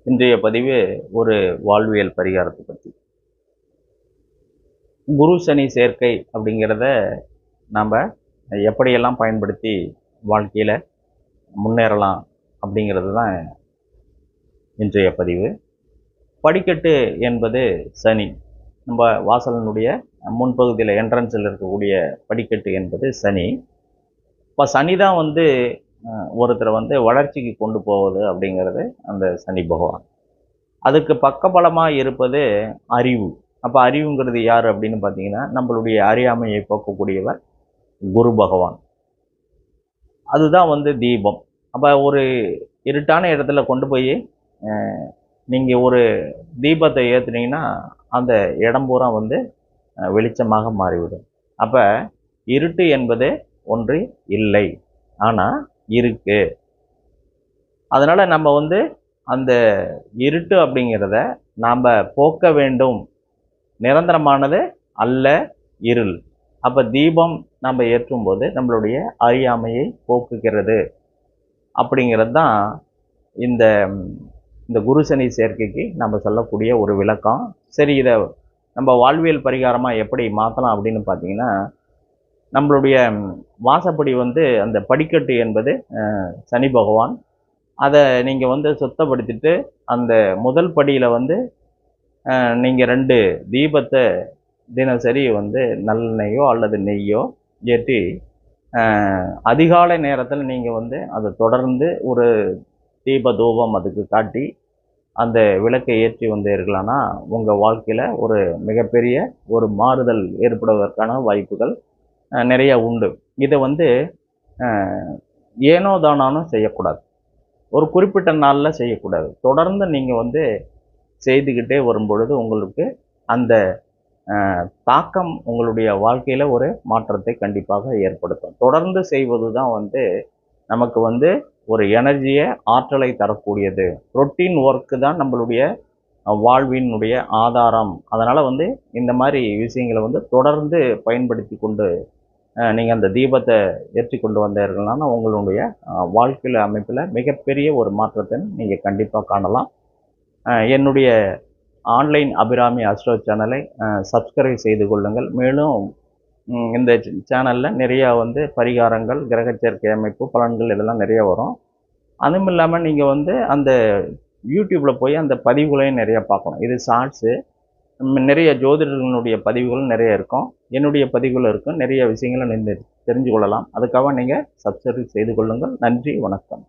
இன்றைய பதிவு ஒரு வாழ்வியல் பரிகாரத்தை பற்றி. குரு சனி சேர்க்கை அப்படிங்கிறத நாம் எப்படியெல்லாம் பயன்படுத்தி வாழ்க்கையில் முன்னேறலாம் அப்படிங்கிறது தான் இன்றைய பதிவு. படிக்கட்டு என்பது சனி. நம்ம வாசலினுடைய முன்பகுதியில் என்ட்ரன்ஸில் இருக்கக்கூடிய படிக்கட்டு என்பது சனி. இப்போ சனி தான் ஒருத்தரை வளர்ச்சிக்கு கொண்டு போவது அப்படிங்கிறது அந்த சனி பகவான். அதுக்கு பக்கபலமாக இருப்பது அறிவு. அப்போ அறிவுங்கிறது யார் அப்படின்னு பார்த்தீங்கன்னா, நம்மளுடைய அறியாமையை போக்கக்கூடியவர் குரு பகவான். அதுதான் தீபம். அப்போ ஒரு இருட்டான இடத்துல கொண்டு போய் நீங்கள் ஒரு தீபத்தை ஏற்றுனீங்கன்னா அந்த இடம் பூரா வெளிச்சமாக மாறிவிடும். அப்போ இருட்டு என்பது ஒன்று இல்லை, ஆனால் இருக்கு. அதனால் நம்ம அந்த இருட்டு அப்படிங்கிறத நாம் போக்க வேண்டும். நிரந்தரமானது அல்ல இருள். அப்போ தீபம் நம்ம ஏற்றும்போது நம்மளுடைய அறியாமையை போக்குகிறது அப்படிங்கிறது தான் இந்த இந்த குரு சனி சேர்க்கைக்கு நம்ம சொல்லக்கூடிய ஒரு விளக்கம். சரி, இதை நம்ம வாழ்வியல் பரிகாரமாக எப்படி மாற்றலாம் அப்படின்னு பார்த்தீங்கன்னா, நம்மளுடைய வாசப்படி அந்த படிக்கட்டு என்பது சனி பகவான். அதை நீங்கள் சுத்தப்படுத்திட்டு அந்த முதல் படியில் நீங்கள் 2 தீபத்தை தினசரி நல்லெண்ணெய்யோ அல்லது நெய்யோ ஏற்றி அதிகாலை நேரத்தில் நீங்கள் அதை தொடர்ந்து ஒரு தீப தூபம் அதுக்கு காட்டி அந்த விளக்கை ஏற்றி இருக்கலாம்னா உங்கள் வாழ்க்கையில் ஒரு மிகப்பெரிய ஒரு மாறுதல் ஏற்படுவதற்கான வாய்ப்புகள் நிறைய உண்டு. இதை ஏனோ தானானும் செய்யக்கூடாது. ஒரு குறிப்பிட்ட நாளில் செய்யக்கூடாது. தொடர்ந்து நீங்கள் செய்துக்கிட்டே வரும்பொழுது உங்களுக்கு அந்த தாக்கம் உங்களுடைய வாழ்க்கையில் ஒரு மாற்றத்தை கண்டிப்பாக ஏற்படுத்தும். தொடர்ந்து செய்வது தான் நமக்கு ஒரு எனர்ஜியை, ஆற்றலை தரக்கூடியது. ரொட்டீன் ஒர்க்கு தான் நம்மளுடைய வாழ்வினுடைய ஆதாரம். அதனால் இந்த மாதிரி விஷயங்களை தொடர்ந்து பயன்படுத்தி கொண்டு நீங்கள் அந்த தீபத்தை ஏற்றி கொண்டு வந்தீர்கள்னா உங்களுடைய வாழ்க்கையில் அமைப்பில் மிகப்பெரிய ஒரு மாற்றத்தை நீங்கள் கண்டிப்பாக காணலாம். என்னுடைய ஆன்லைன் அபிராமி அஸ்ட்ரோ சேனலை சப்ஸ்கிரைப் செய்து கொள்ளுங்கள். மேலும் இந்த சேனலில் நிறையா பரிகாரங்கள், கிரக சேர்க்கை அமைப்பு, பலன்கள் இதெல்லாம் நிறைய வரும். அதுவும் இல்லாமல் நீங்கள் அந்த யூடியூப்பில் போய் அந்த பதிவுகளையும் நிறையா பார்க்கலாம். இது ஷார்ட்ஸு. நிறைய ஜோதிடர்களுடைய பதிவுகள் நிறைய இருக்கும். என்னுடைய பதிவுகள் இருக்கும். நிறைய விஷயங்களை நீங்கள் தெரிஞ்சு கொள்ளலாம். அதுக்காக நீங்கள் சப்ஸ்கிரைப் செய்து கொள்ளுங்கள். நன்றி, வணக்கம்.